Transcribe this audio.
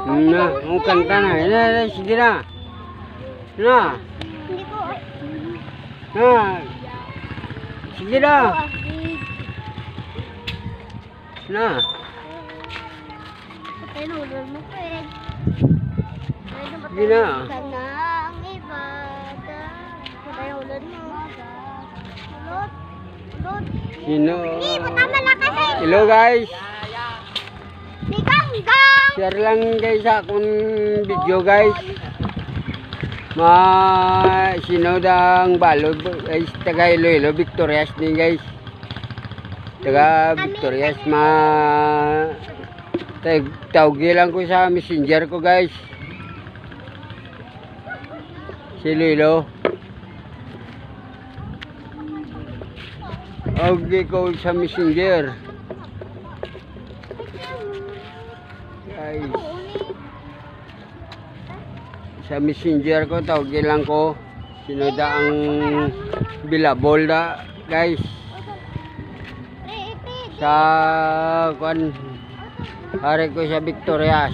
Na, kanta na. Sige na. Na. Hindi ko. Na. Sige na. Na. Patay na ulan mo, Fred. Sige na. Sana ang ibada. Patay na ulan mo. Ulot. Ulot. Sino? Hindi, patama na kasi. Hello guys. Ni Ganggang. Share lang guys akong video guys. Sinodang balod guys. Taga Iloilo, Victorias ni guys. Taga Victorias tawgi lang ko sa messenger ko guys. Si Iloilo. Tawgi ko sa messenger. Guys. Sa messenger ko tawagin lang ko sinoda ang bilabol da guys sa kwan hari ko sa Victorias